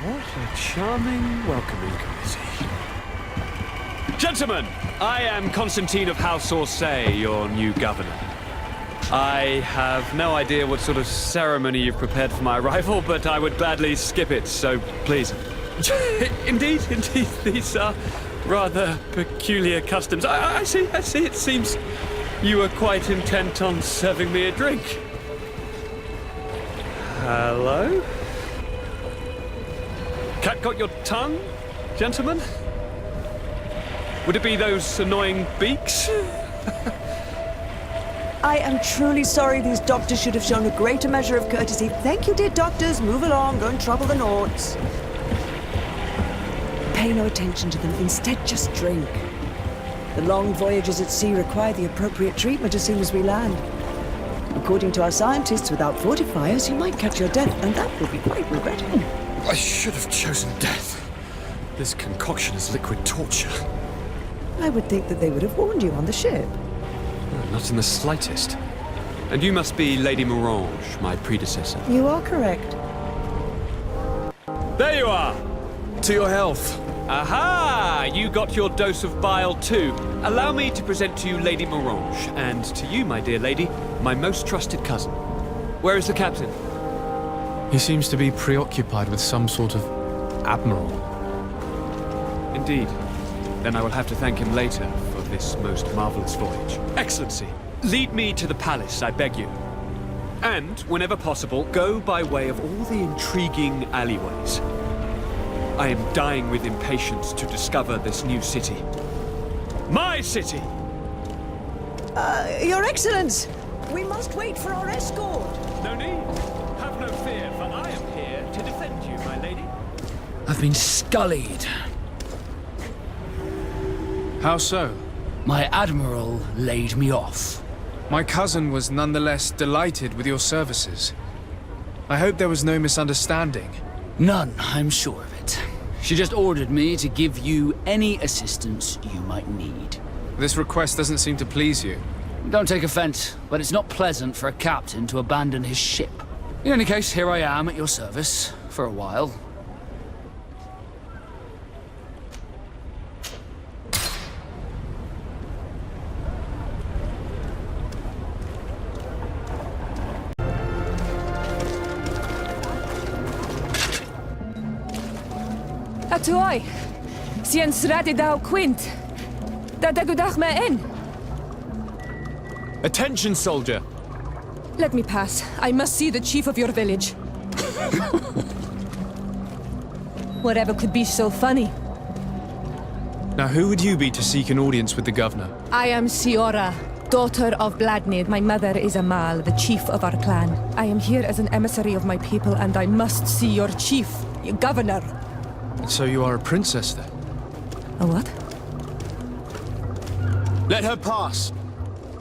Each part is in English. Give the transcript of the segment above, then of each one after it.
What a charming welcoming committee. Gentlemen, I am Constantine of House Orsay, your new governor. I have no idea what sort of ceremony you've prepared for my arrival, but I would gladly skip it, so please. Indeed, these are rather peculiar customs. I see. It seems you were quite intent on serving me a drink. Hello? Cat got your tongue, gentlemen? Would it be those annoying beaks? I am truly sorry. These doctors should have shown a greater measure of courtesy. Thank you, dear doctors. Move along. Don't trouble the Nords. Pay no attention to them. Instead, just drink. The long voyages at sea require the appropriate treatment as soon as we land. According to our scientists, without fortifiers, you might catch your death, and that would be quite regrettable. I should have chosen death. This concoction is liquid torture. I would think that they would have warned you on the ship. Not in the slightest. And you must be Lady Morange, my predecessor. You are correct. There you are! To your health. Aha! You got your dose of bile too. Allow me to present to you Lady Morange, and to you, my dear lady, my most trusted cousin. Where is the captain? He seems to be preoccupied with some sort of admiral. Indeed. Then I will have to thank him later for this most marvelous voyage. Excellency, lead me to the palace, I beg you. And, whenever possible, go by way of all the intriguing alleyways. I am dying with impatience to discover this new city. My city! Your Excellence! We must wait for our escort! No need. Have no fear, for I am here to defend you, my lady. I've been scullied. How so? My admiral laid me off. My cousin was nonetheless delighted with your services. I hope there was no misunderstanding. None, I'm sure of it. She just ordered me to give you any assistance you might need. This request doesn't seem to please you. Don't take offense, but it's not pleasant for a captain to abandon his ship. In any case, here I am at your service, for a while. Atuai, sien sradi dau quint. Da dagudach me in. Attention, soldier! Let me pass. I must see the chief of your village. Whatever could be so funny. Now who would you be to seek an audience with the governor? I am Siora, daughter of Bladnid. My mother is Amal, the chief of our clan. I am here as an emissary of my people, and I must see your chief, your governor. And so you are a princess, then? A what? Let her pass!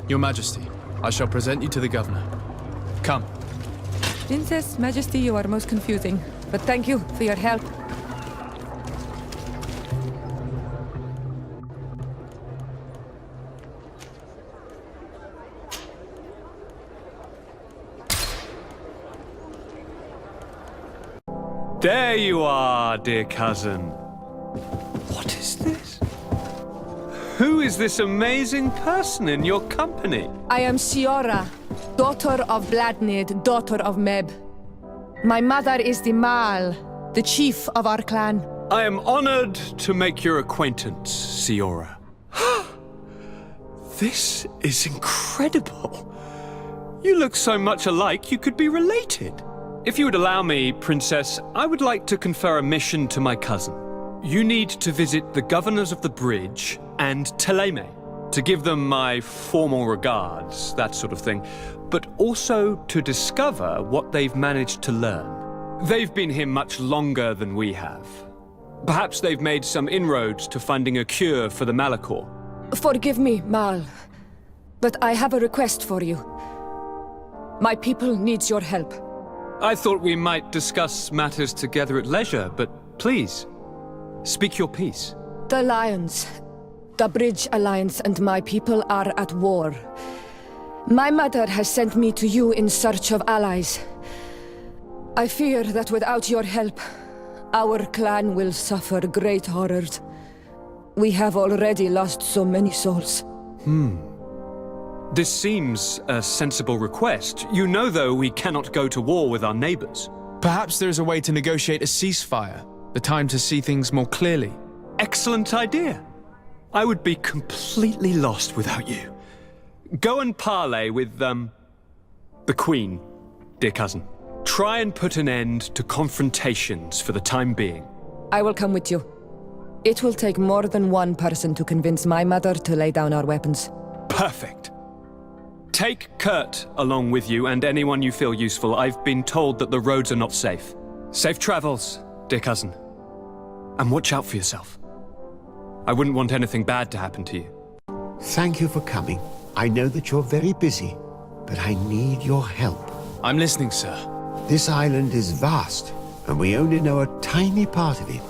Your Majesty, I shall present you to the governor. Come. Princess, Majesty, you are most confusing. But thank you for your help. There you are, dear cousin. What is this? Who is this amazing person in your company? I am Siora, daughter of Bladnid, daughter of Meb. My mother is the Mal, the chief of our clan. I am honored to make your acquaintance, Siora. This is incredible. You look so much alike you could be related. If you would allow me, Princess, I would like to confer a mission to my cousin. You need to visit the governors of the bridge and Teleme to give them my formal regards, that sort of thing, but also to discover what they've managed to learn. They've been here much longer than we have. Perhaps they've made some inroads to finding a cure for the Malachor. Forgive me, Mal, but I have a request for you. My people needs your help. I thought we might discuss matters together at leisure, but please, speak your piece. The Lions, the Bridge Alliance and my people are at war. My mother has sent me to you in search of allies. I fear that without your help, Our clan will suffer great horrors. We have already lost so many souls. This seems a sensible request. You know, though, we cannot go to war with our neighbors. Perhaps there is a way to negotiate a ceasefire, the time to see things more clearly. Excellent idea. I would be completely lost without you. Go and parley with, the Queen, dear cousin. Try and put an end to confrontations for the time being. I will come with you. It will take more than one person to convince my mother to lay down our weapons. Perfect. Take Kurt along with you and anyone you feel useful. I've been told that the roads are not safe. Safe travels, dear cousin. And watch out for yourself. I wouldn't want anything bad to happen to you. Thank you for coming. I know that you're very busy, but I need your help. I'm listening, sir. This island is vast, and we only know a tiny part of it.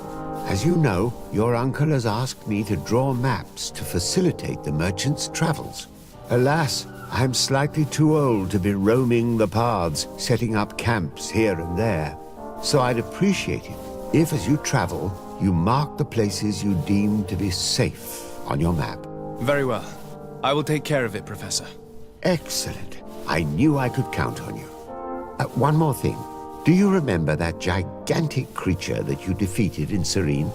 As you know, your uncle has asked me to draw maps to facilitate the merchants' travels. Alas, I'm slightly too old to be roaming the paths, setting up camps here and there. So I'd appreciate it if, as you travel, you mark the places you deem to be safe on your map. Very well. I will take care of it, Professor. Excellent. I knew I could count on you. One more thing. Do you remember that gigantic creature that you defeated in Serene?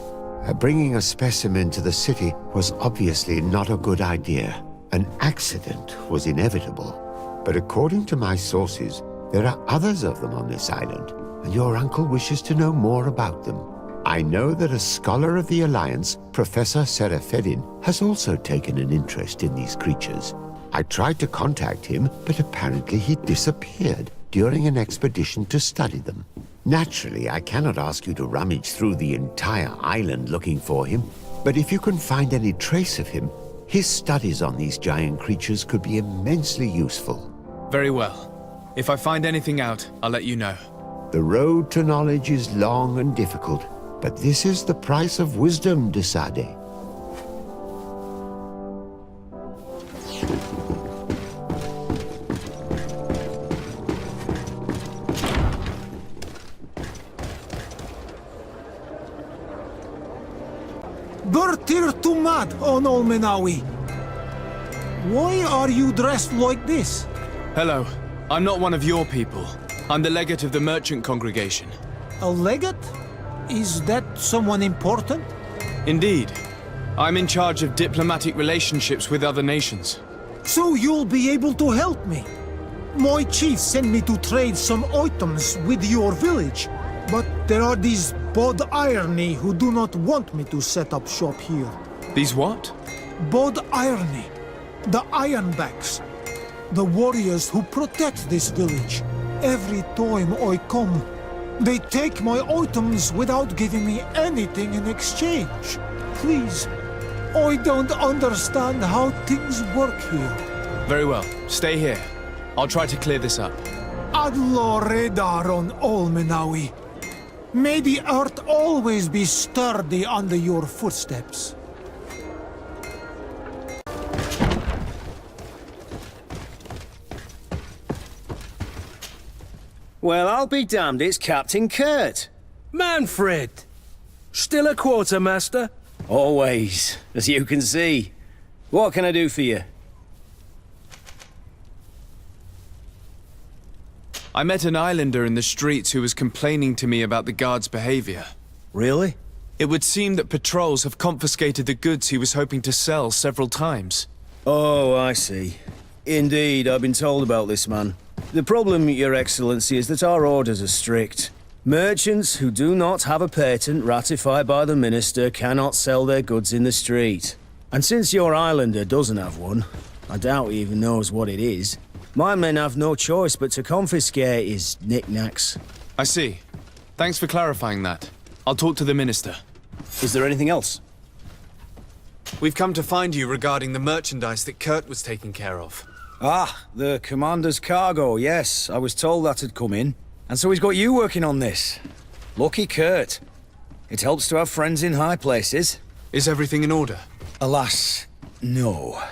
Bringing a specimen to the city was obviously not a good idea. An accident was inevitable. But according to my sources, there are others of them on this island, and your uncle wishes to know more about them. I know that a scholar of the Alliance, Professor Serene, has also taken an interest in these creatures. I tried to contact him, but apparently he disappeared during an expedition to study them. Naturally, I cannot ask you to rummage through the entire island looking for him, but if you can find any trace of him, his studies on these giant creatures could be immensely useful. Very well. If I find anything out, I'll let you know. The road to knowledge is long and difficult, but this is the price of wisdom, de Sade. Bertir Tumad on Olmenawi. Why are you dressed like this? Hello. I'm not one of your people. I'm the legate of the merchant congregation. A legate? Is that someone important? Indeed. I'm in charge of diplomatic relationships with other nations. So you'll be able to help me. My chief sent me to trade some items with your village, but there are these Bod Irony who do not want me to set up shop here. These what? Bod Irony, the Ironbacks, the warriors who protect this village. Every time I come, they take my items without giving me anything in exchange. Please, I don't understand how things work here. Very well. Stay here. I'll try to clear this up. Adlo Redar on Olmenawi. May the earth always be sturdy under your footsteps. Well, I'll be damned, it's Captain Kurt. Manfred! Still a quartermaster? Always, as you can see. What can I do for you? I met an islander in the streets who was complaining to me about the guard's behavior. Really? It would seem that patrols have confiscated the goods he was hoping to sell several times. Oh, I see. Indeed, I've been told about this man. The problem, Your Excellency, is that our orders are strict. Merchants who do not have a patent ratified by the Minister cannot sell their goods in the street. And since your islander doesn't have one, I doubt he even knows what it is, my men have no choice but to confiscate his knickknacks. I see. Thanks for clarifying that. I'll talk to the Minister. Is there anything else? We've come to find you regarding the merchandise that Kurt was taking care of. Ah, the Commander's cargo, yes. I was told that had come in. And so he's got you working on this. Lucky Kurt. It helps to have friends in high places. Is everything in order? Alas, no.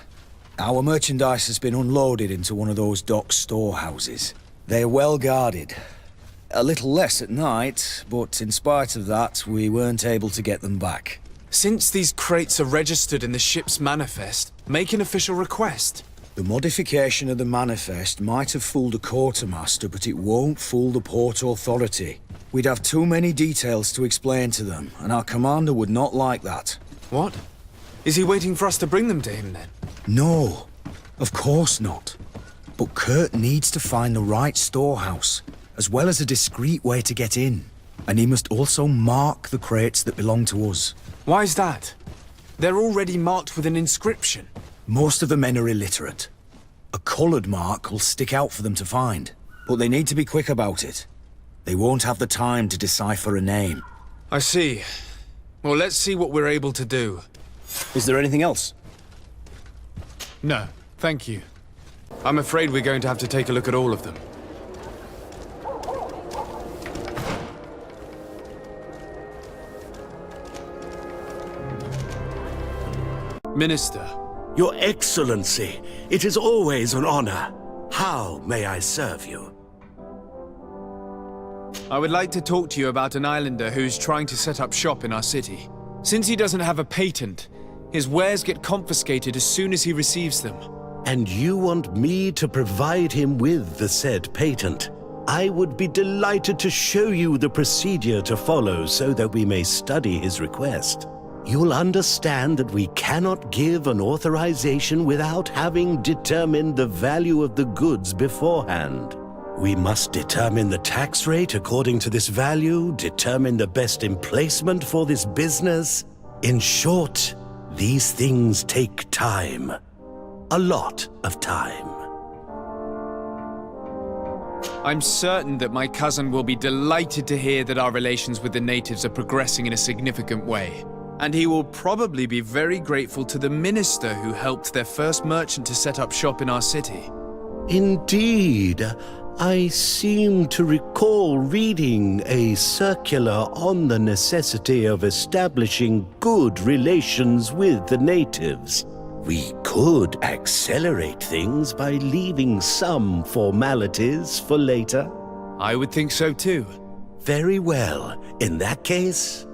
Our merchandise has been unloaded into one of those dock storehouses. They're well guarded. A little less at night, but in spite of that, we weren't able to get them back. Since these crates are registered in the ship's manifest, make an official request. The modification of the manifest might have fooled a quartermaster, but it won't fool the Port Authority. We'd have too many details to explain to them, and our commander would not like that. What? Is he waiting for us to bring them to him then? No, of course not. But Kurt needs to find the right storehouse, as well as a discreet way to get in. And he must also mark the crates that belong to us. Why is that? They're already marked with an inscription. Most of the men are illiterate. A coloured mark will stick out for them to find, but they need to be quick about it. They won't have the time to decipher a name. I see. Well, let's see what we're able to do. Is there anything else? No, thank you. I'm afraid we're going to have to take a look at all of them. Minister. Your Excellency, it is always an honor. How may I serve you? I would like to talk to you about an islander who's trying to set up shop in our city. Since he doesn't have a patent, his wares get confiscated as soon as he receives them. And you want me to provide him with the said patent? I would be delighted to show you the procedure to follow so that we may study his request. You'll understand that we cannot give an authorization without having determined the value of the goods beforehand. We must determine the tax rate according to this value, determine the best emplacement for this business. In short, these things take time. A lot of time. I'm certain that my cousin will be delighted to hear that our relations with the natives are progressing in a significant way. And he will probably be very grateful to the minister who helped their first merchant to set up shop in our city. Indeed. I seem to recall reading a circular on the necessity of establishing good relations with the natives. We could accelerate things by leaving some formalities for later. I would think so too. Very well. In that case,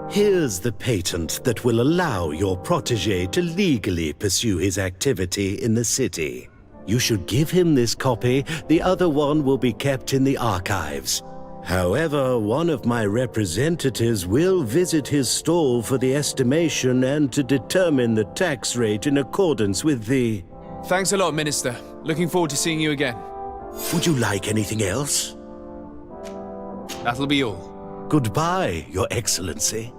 here's the patent that will allow your protege to legally pursue his activity in the city. You should give him this copy. The other one will be kept in the archives. However, one of my representatives will visit his stall for the estimation and to determine the tax rate in accordance with the... Thanks a lot, Minister. Looking forward to seeing you again. Would you like anything else? That'll be all. Goodbye, Your Excellency.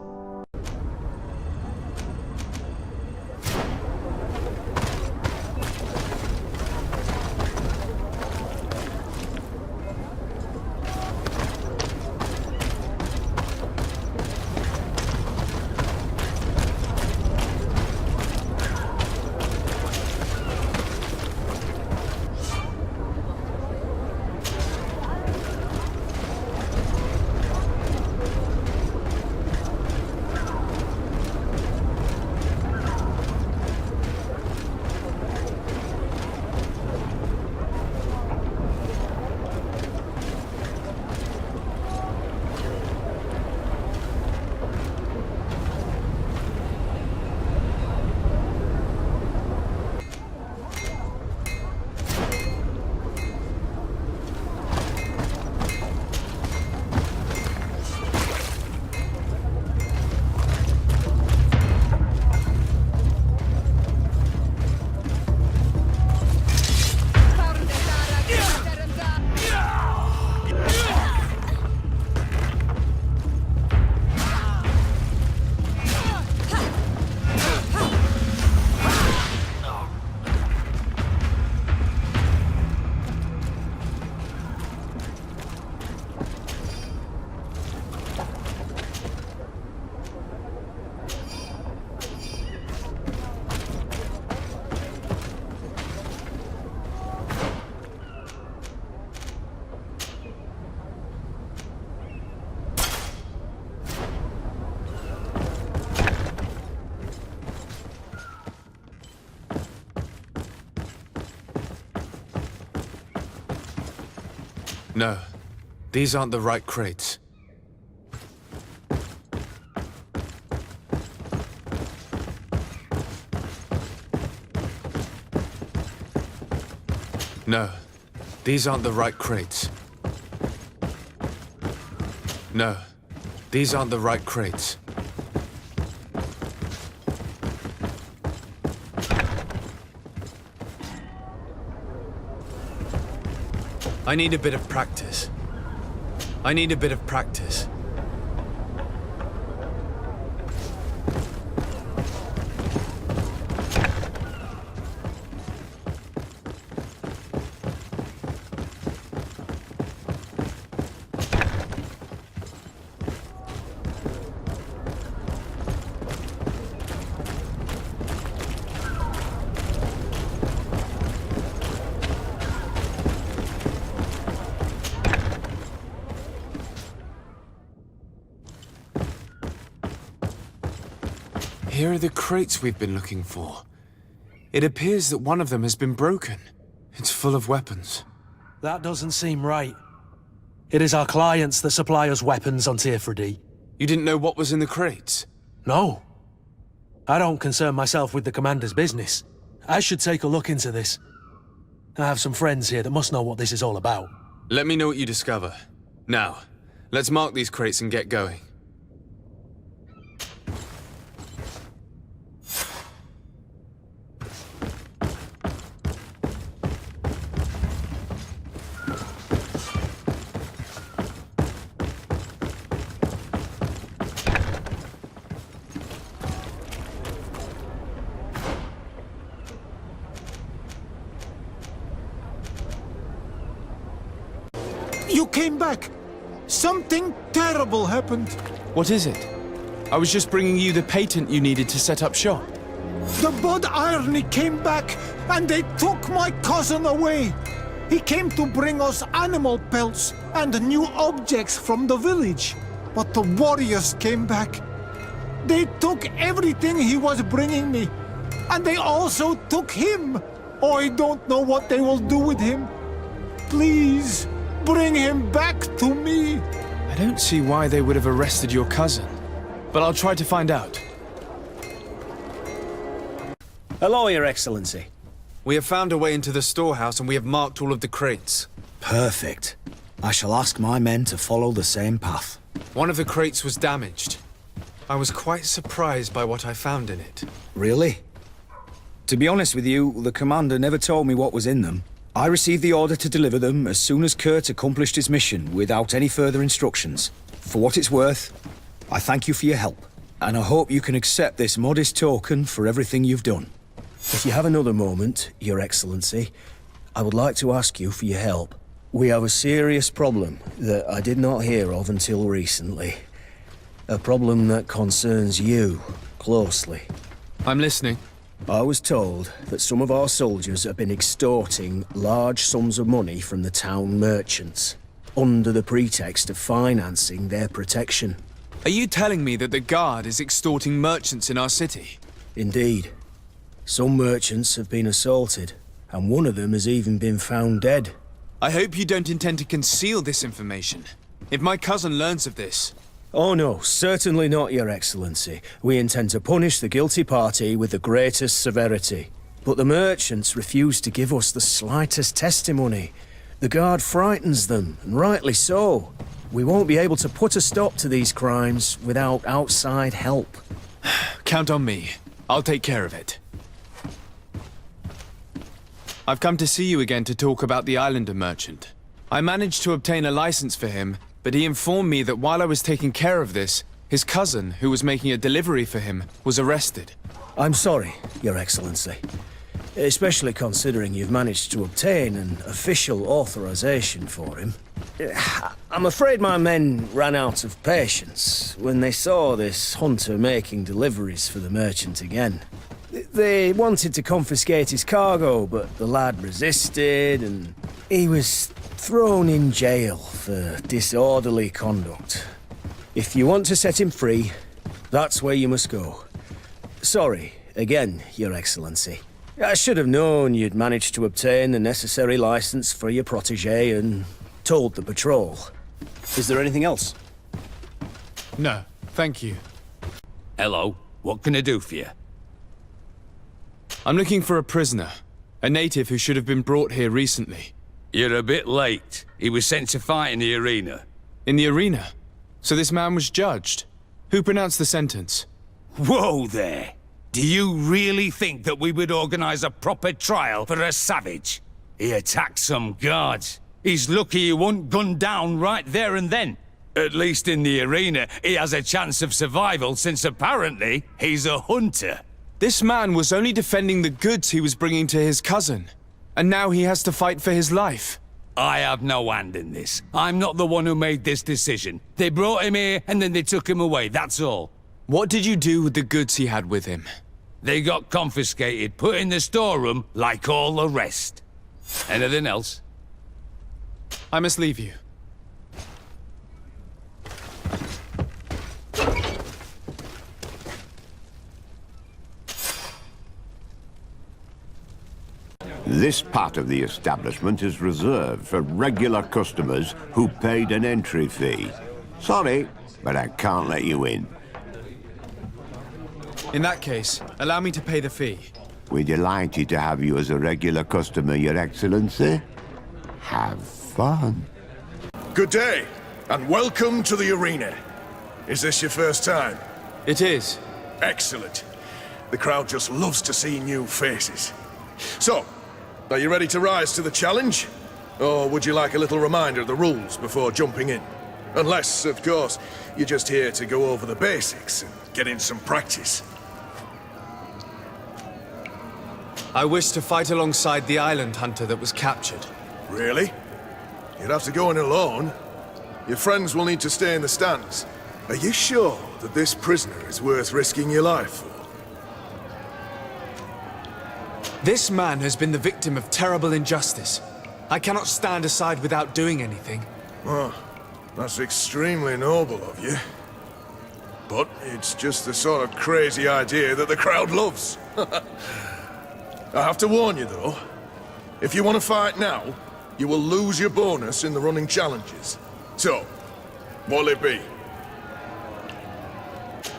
No. These aren't the right crates. No, these aren't the right crates. No, these aren't the right crates. I need a bit of practice. I need a bit of practice. Here are the crates we've been looking for. It appears that one of them has been broken. It's full of weapons. That doesn't seem right. It is our clients that supply us weapons on Tirfredi. You didn't know what was in the crates? No. I don't concern myself with the commander's business. I should take a look into this. I have some friends here that must know what this is all about. Let me know what you discover. Now, let's mark these crates and get going. You came back! Something terrible happened! What is it? I was just bringing you the patent you needed to set up shop. The Bod Irony came back, and they took my cousin away! He came to bring us animal pelts and new objects from the village. But the warriors came back. They took everything he was bringing me. And they also took him! I don't know what they will do with him. Please, bring him back to me! I don't see why they would have arrested your cousin, but I'll try to find out. Hello, Your Excellency. We have found a way into the storehouse and we have marked all of the crates. Perfect. I shall ask my men to follow the same path. One of the crates was damaged. I was quite surprised by what I found in it. Really? To be honest with you, the commander never told me what was in them. I received the order to deliver them as soon as Kurt accomplished his mission without any further instructions. For what it's worth, I thank you for your help, and I hope you can accept this modest token for everything you've done. If you have another moment, Your Excellency, I would like to ask you for your help. We have a serious problem that I did not hear of until recently. A problem that concerns you closely. I'm listening. I was told that some of our soldiers have been extorting large sums of money from the town merchants, under the pretext of financing their protection. Are you telling me that the Guard is extorting merchants in our city? Indeed. Some merchants have been assaulted, and one of them has even been found dead. I hope you don't intend to conceal this information. If my cousin learns of this... Oh no, certainly not, Your Excellency. We intend to punish the guilty party with the greatest severity. But the merchants refuse to give us the slightest testimony. The Guard frightens them, and rightly so. We won't be able to put a stop to these crimes without outside help. Count on me. I'll take care of it. I've come to see you again to talk about the Islander merchant. I managed to obtain a license for him, but he informed me that while I was taking care of this, his cousin, who was making a delivery for him, was arrested. I'm sorry, Your Excellency. Especially considering you've managed to obtain an official authorization for him. I'm afraid my men ran out of patience when they saw this hunter making deliveries for the merchant again. They wanted to confiscate his cargo, but the lad resisted, and he was thrown in jail for disorderly conduct. If you want to set him free, that's where you must go. Sorry, again, Your Excellency. I should have known you'd managed to obtain the necessary license for your protégé and told the patrol. Is there anything else? No, thank you. Hello, what can I do for you? I'm looking for a prisoner. A native who should have been brought here recently. You're a bit late. He was sent to fight in the arena. In the arena? So this man was judged? Who pronounced the sentence? Whoa there! Do you really think that we would organize a proper trial for a savage? He attacked some guards. He's lucky he wasn't gunned down right there and then. At least in the arena, he has a chance of survival since apparently he's a hunter. This man was only defending the goods he was bringing to his cousin. And now he has to fight for his life. I have no hand in this. I'm not the one who made this decision. They brought him here and then they took him away, that's all. What did you do with the goods he had with him? They got confiscated, put in the storeroom, like all the rest. Anything else? I must leave you. This part of the establishment is reserved for regular customers who paid an entry fee. Sorry, but I can't let you in. In that case, allow me to pay the fee. We're delighted to have you as a regular customer, Your Excellency. Have fun. Good day, and welcome to the arena. Is this your first time? It is. Excellent. The crowd just loves to see new faces. So, are you ready to rise to the challenge? Or would you like a little reminder of the rules before jumping in? Unless, of course, you're just here to go over the basics and get in some practice. I wish to fight alongside the island hunter that was captured. Really? You'd have to go in alone. Your friends will need to stay in the stands. Are you sure that this prisoner is worth risking your life for? This man has been the victim of terrible injustice. I cannot stand aside without doing anything. Oh, that's extremely noble of you. But it's just the sort of crazy idea that the crowd loves. I have to warn you, though. If you want to fight now, you will lose your bonus in the running challenges. So, what'll it be?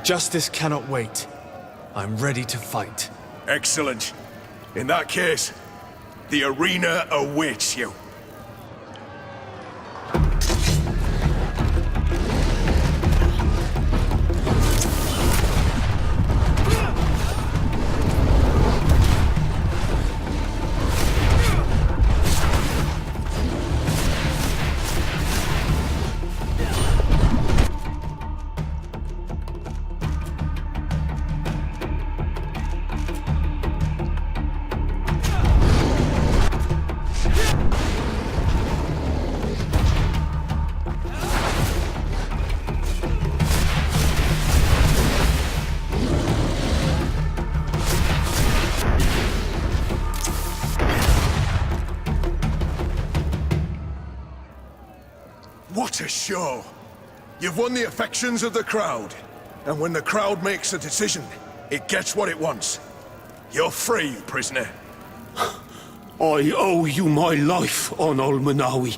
Justice cannot wait. I'm ready to fight. Excellent. In that case, the arena awaits you. What a show! You've won the affections of the crowd. And when the crowd makes a decision, it gets what it wants. You're free, prisoner. I owe you my life, on Almanawi.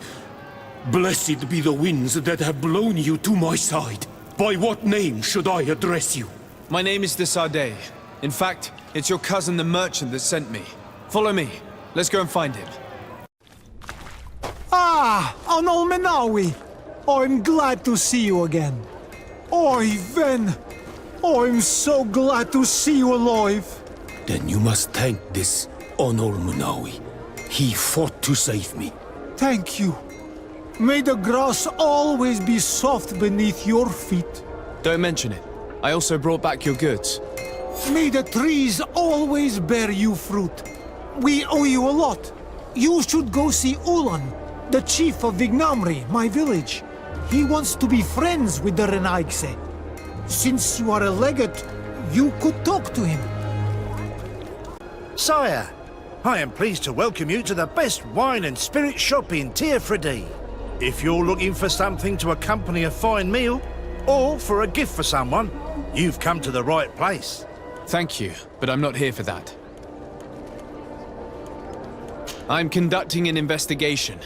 Blessed be the winds that have blown you to my side. By what name should I address you? My name is Desardet. In fact, it's your cousin the merchant that sent me. Follow me. Let's go and find him. Ah, Anol Menawi! I'm glad to see you again. Oi, Ven! I'm so glad to see you alive! Then you must thank this Onol Munawi. He fought to save me. Thank you. May the grass always be soft beneath your feet. Don't mention it. I also brought back your goods. May the trees always bear you fruit. We owe you a lot. You should go see Ulan, the chief of Vignamri, my village. He wants to be friends with the Renaigse. Since you are a legate, you could talk to him. Sire, I am pleased to welcome you to the best wine and spirit shop in Teofredi. If you're looking for something to accompany a fine meal, or for a gift for someone, you've come to the right place. Thank you, but I'm not here for that. I'm conducting an investigation.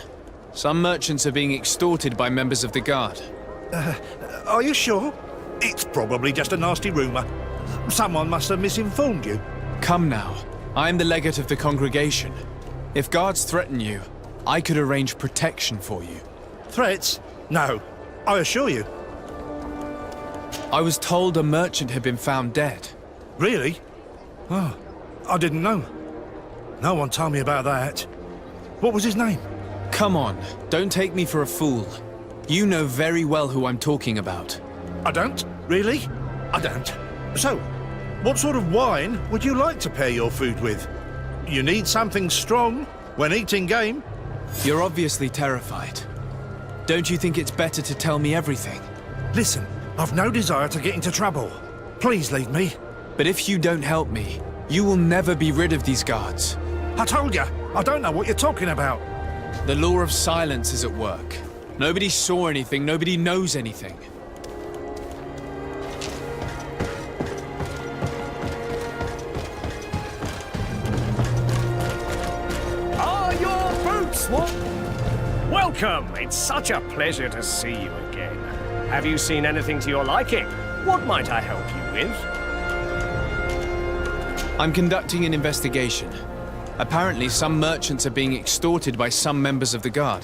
Some merchants are being extorted by members of the Guard. Are you sure? It's probably just a nasty rumour. Someone must have misinformed you. Come now. I am the legate of the congregation. If guards threaten you, I could arrange protection for you. Threats? No, I assure you. I was told a merchant had been found dead. Really? Oh, I didn't know. No one told me about that. What was his name? Come on, don't take me for a fool. You know very well who I'm talking about. I don't? Really? I don't. So, what sort of wine would you like to pair your food with? You need something strong when eating game. You're obviously terrified. Don't you think it's better to tell me everything? Listen, I've no desire to get into trouble. Please leave me. But if you don't help me, you will never be rid of these guards. I told you, I don't know what you're talking about. The law of silence is at work. Nobody saw anything, nobody knows anything. Are your boots what? Welcome! It's such a pleasure to see you again. Have you seen anything to your liking? What might I help you with? I'm conducting an investigation. Apparently, some merchants are being extorted by some members of the Guard.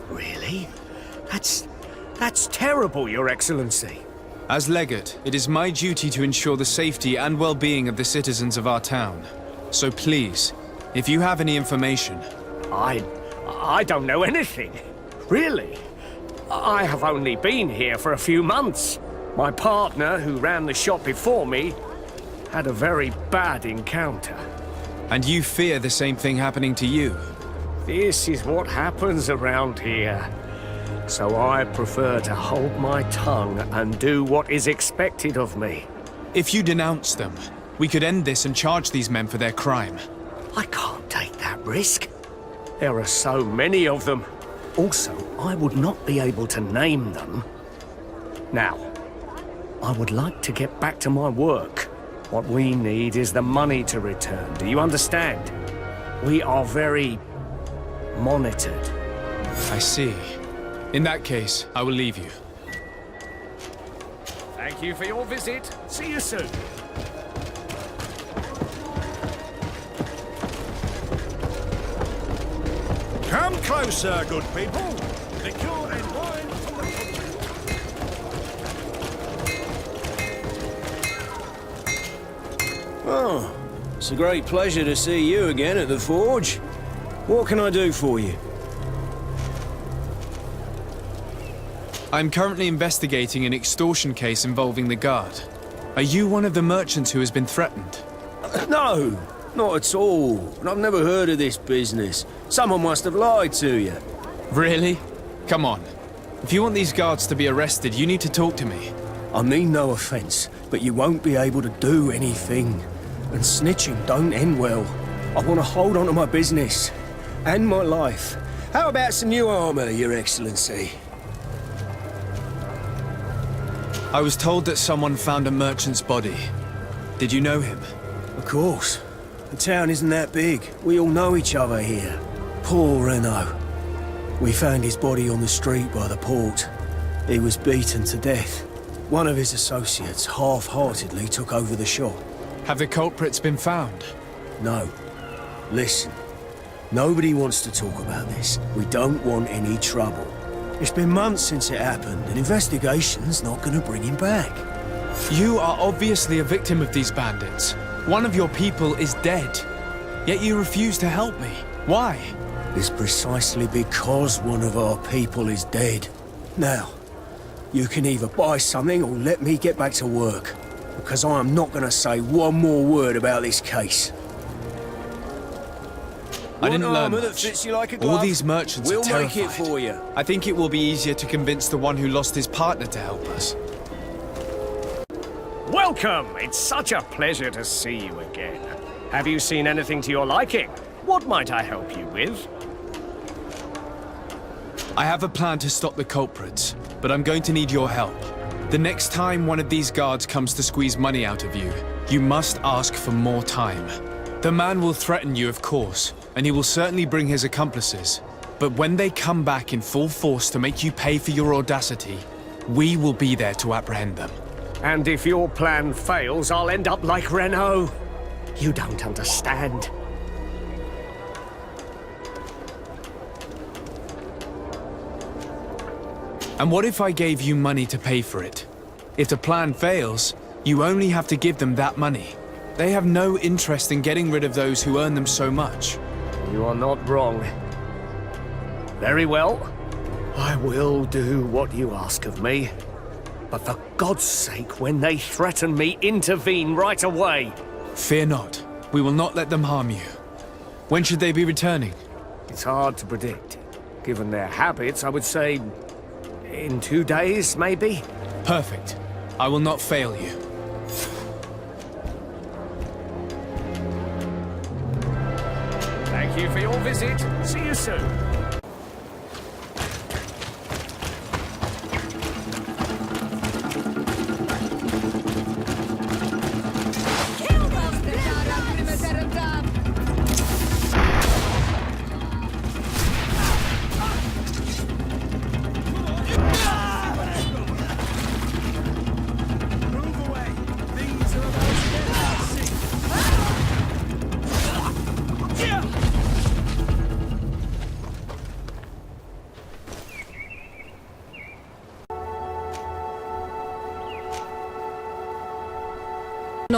Really? That's terrible, Your Excellency. As legate, it is my duty to ensure the safety and well-being of the citizens of our town. So please, if you have any information... I don't know anything. Really. I have only been here for a few months. My partner, who ran the shop before me, had a very bad encounter. And you fear the same thing happening to you? This is what happens around here. So I prefer to hold my tongue and do what is expected of me. If you denounce them, we could end this and charge these men for their crime. I can't take that risk. There are so many of them. Also, I would not be able to name them. Now, I would like to get back to my work. What we need is the money to return. Do you understand? We are very monitored. I see. In that case, I will leave you. Thank you for your visit. See you soon. Come closer, good people. Liqueur and wine from the Oh, it's a great pleasure to see you again at the Forge. What can I do for you? I'm currently investigating an extortion case involving the Guard. Are you one of the merchants who has been threatened? No, not at all. And I've never heard of this business. Someone must have lied to you. Really? Come on. If you want these guards to be arrested, you need to talk to me. I mean no offence, but you won't be able to do anything. And snitching don't end well. I want to hold on to my business. And my life. How about some new armour, Your Excellency? I was told that someone found a merchant's body. Did you know him? Of course. The town isn't that big. We all know each other here. Poor Renault. We found his body on the street by the port. He was beaten to death. One of his associates half-heartedly took over the shop. Have the culprits been found? No. Listen. Nobody wants to talk about this. We don't want any trouble. It's been months since it happened. An investigation's not going to bring him back. You are obviously a victim of these bandits. One of your people is dead. Yet you refuse to help me. Why? It's precisely because one of our people is dead. Now, you can either buy something or let me get back to work. Because I am not going to say one more word about this case. I didn't learn that much. fits you like a glove. All these merchants We'll are terrified. make it for you. I think it will be easier to convince the one who lost his partner to help us. Welcome! It's such a pleasure to see you again. Have you seen anything to your liking? What might I help you with? I have a plan to stop the culprits, but I'm going to need your help. The next time one of these guards comes to squeeze money out of you, you must ask for more time. The man will threaten you, of course, and he will certainly bring his accomplices. But when they come back in full force to make you pay for your audacity, we will be there to apprehend them. And if your plan fails, I'll end up like Renault. You don't understand. And what if I gave you money to pay for it? If the plan fails, you only have to give them that money. They have no interest in getting rid of those who earn them so much. You are not wrong. Very well. I will do what you ask of me. But for God's sake, when they threaten me, intervene right away. Fear not. We will not let them harm you. When should they be returning? It's hard to predict. Given their habits, I would say in 2 days, maybe? Perfect. I will not fail you. Thank you for your visit. See you soon.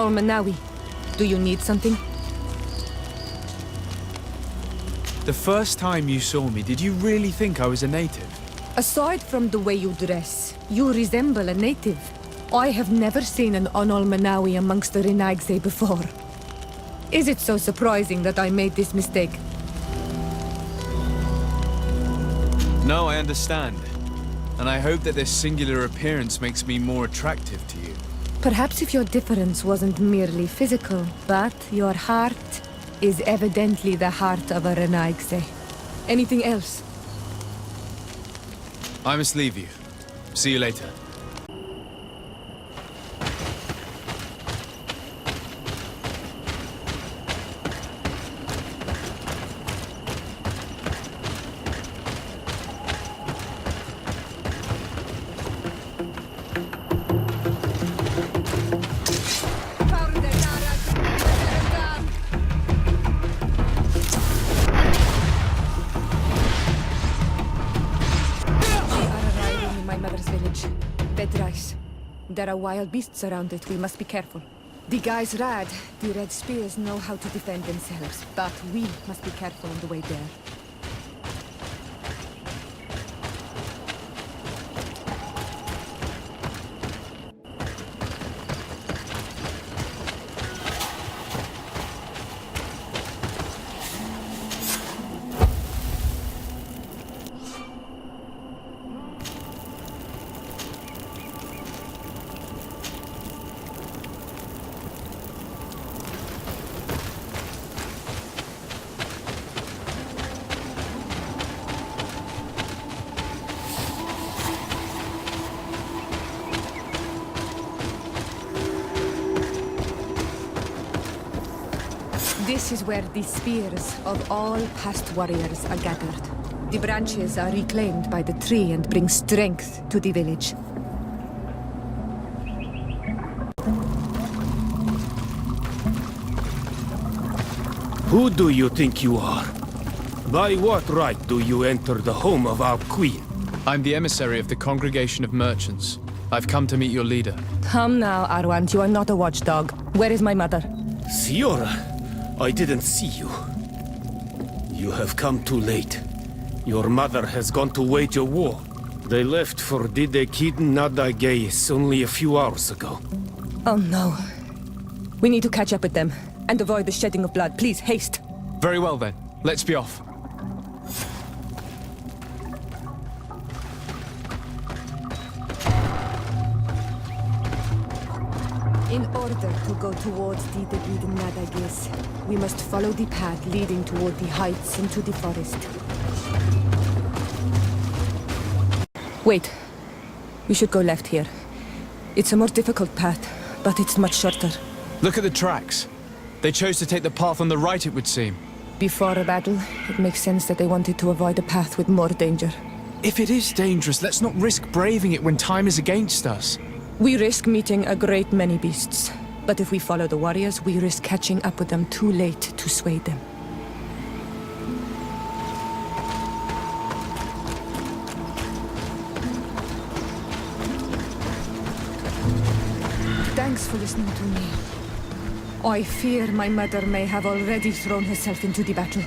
Manawi, do you need something? The first time you saw me, did you really think I was a native? Aside from the way you dress, you resemble a native. I have never seen an Onol Manawi amongst the Renagse before. Is it so surprising that I made this mistake? No, I understand. And I hope that this singular appearance makes me more attractive to you. Perhaps if your difference wasn't merely physical, but your heart is evidently the heart of a Renagse. Anything else? I must leave you. See you later. There are wild beasts around it. We must be careful. The guys Rad, the Red Spears, know how to defend themselves, but we must be careful on the way there. This is where the spears of all past warriors are gathered. The branches are reclaimed by the tree and bring strength to the village. Who do you think you are? By what right do you enter the home of our queen? I'm the emissary of the Congregation of Merchants. I've come to meet your leader. Come now, Arwant. You are not a watchdog. Where is my mother? Siora, I didn't see you. You have come too late. Your mother has gone to wage a war. They left for Didekid Nadagais only a few hours ago. Oh no. We need to catch up with them and avoid the shedding of blood. Please, haste. Very well then. Let's be off. In order to go towards Didekid Nadagais, we must follow the path leading toward the heights into the forest. Wait. We should go left here. It's a more difficult path, but it's much shorter. Look at the tracks. They chose to take the path on the right, it would seem. Before a battle, it makes sense that they wanted to avoid a path with more danger. If it is dangerous, let's not risk braving it when time is against us. We risk meeting a great many beasts. But if we follow the warriors, we risk catching up with them too late to sway them. Thanks for listening to me. I fear my mother may have already thrown herself into the battle.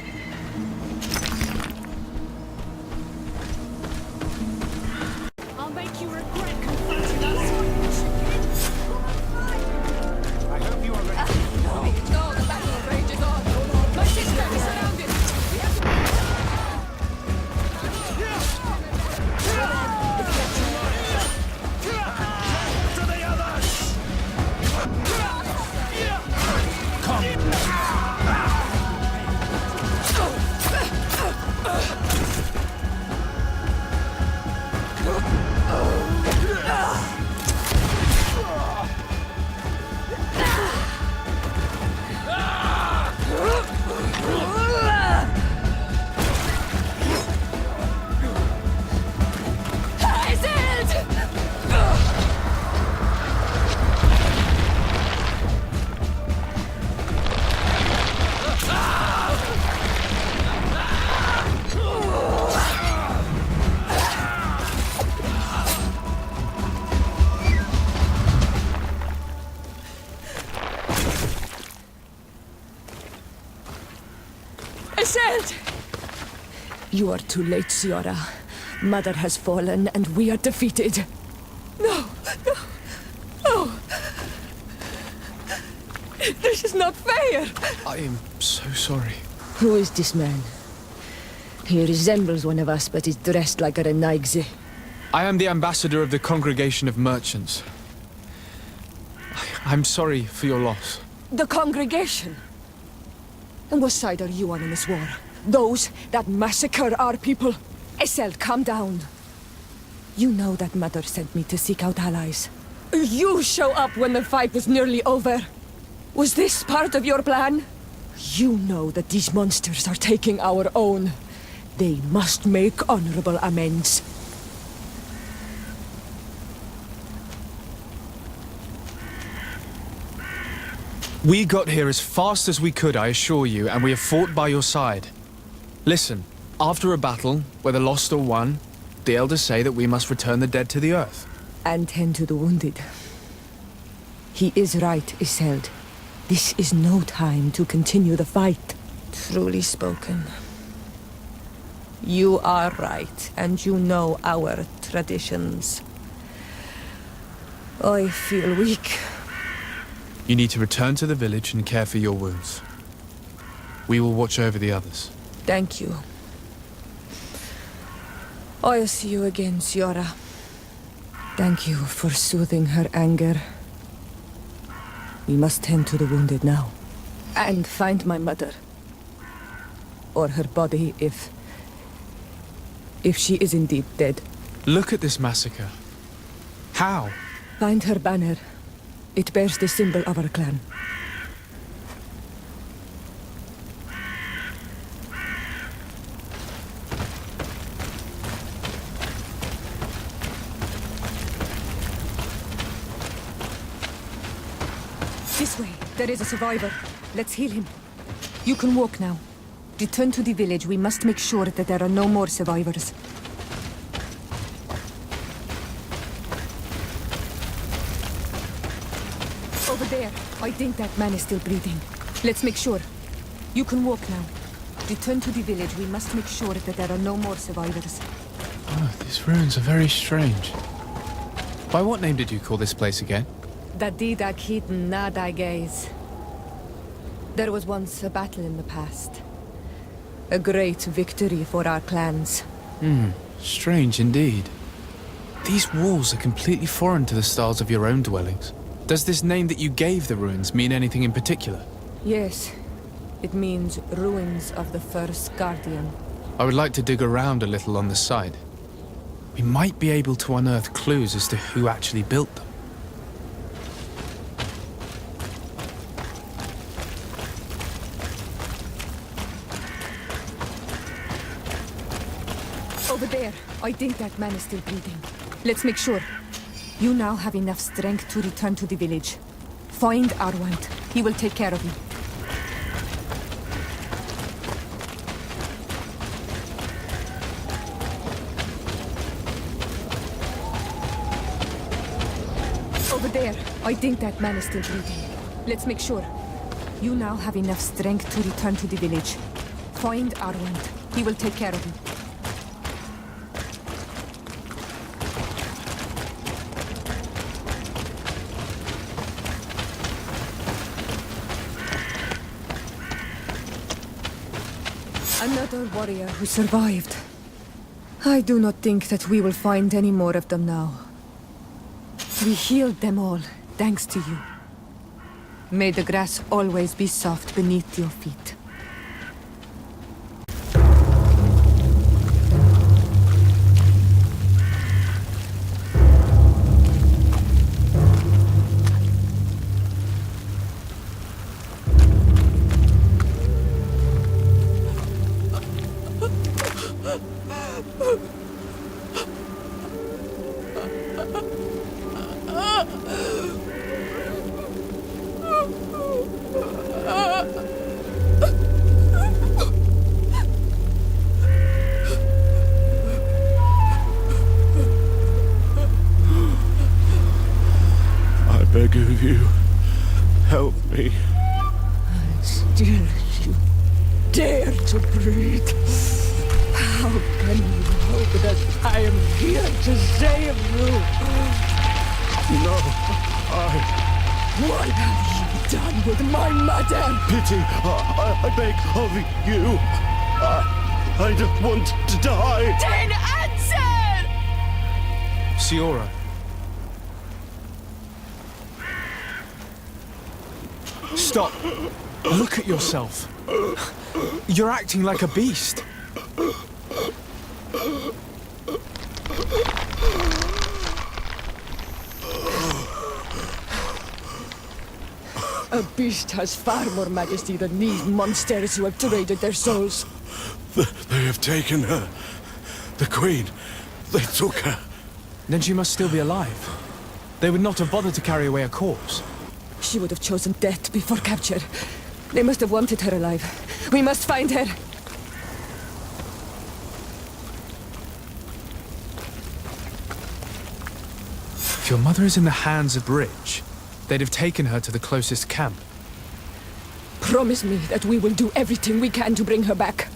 I'll make you regret confronting us. I hope you are ready. No, the battle rages on. My sister is surrounded. We have to... To the others! You are too late, Siora. Mother has fallen, and we are defeated. No, no, no. This is not fair. I am so sorry. Who is this man? He resembles one of us, but is dressed like a Renaigze. I am the ambassador of the Congregation of Merchants. I'm sorry for your loss. The congregation? And what side are you on in this war? Those that massacre our people? Esel, calm down. You know that Mother sent me to seek out allies. You show up when the fight was nearly over. Was this part of your plan? You know that these monsters are taking our own. They must make honorable amends. We got here as fast as we could, I assure you, and we have fought by your side. Listen, after a battle, whether lost or won, the elders say that we must return the dead to the earth. And tend to the wounded. He is right, Iseult. This is no time to continue the fight. Truly spoken. You are right, and you know our traditions. I feel weak. You need to return to the village and care for your wounds. We will watch over the others. Thank you. I'll see you again, Siora. Thank you for soothing her anger. We must tend to the wounded now. And find my mother. Or her body, if she is indeed dead. Look at this massacre. How? Find her banner. It bears the symbol of our clan. This way. There is a survivor. Let's heal him. You can walk now. Return to the village. We must make sure that there are no more survivors. Over there. I think that man is still breathing. Let's make sure. You can walk now. Return to the village. We must make sure that there are no more survivors. Oh, these ruins are very strange. By what name did you call this place again? Dadida Keaton Nada Gaze. There was once a battle in the past. A great victory for our clans. Strange indeed. These walls are completely foreign to the styles of your own dwellings. Does this name that you gave the ruins mean anything in particular? Yes. It means ruins of the first Guardian. I would like to dig around a little on the site. We might be able to unearth clues as to who actually built them. Over there. I think that man is still breathing. Let's make sure. You now have enough strength to return to the village. Find Arwand. He will take care of you. Over there. I think that man is still breathing. Let's make sure. You now have enough strength to return to the village. Find Arwand. He will take care of you. Another warrior who survived. I do not think that we will find any more of them now. We healed them all, thanks to you. May the grass always be soft beneath your feet. I beg of you, help me. Still, you dare to breathe. How can you hope that I am here to save you? No, What have you done with my mother? Pity, I beg of you. I don't want to die. Then answer! Siora. Stop. Look at yourself. You're acting like a beast. A beast has far more majesty than these monsters who have traded their souls. They have taken her. The Queen. They took her. Then she must still be alive. They would not have bothered to carry away a corpse. She would have chosen death before capture. They must have wanted her alive. We must find her. If your mother is in the hands of Rich, they'd have taken her to the closest camp. Promise me that we will do everything we can to bring her back.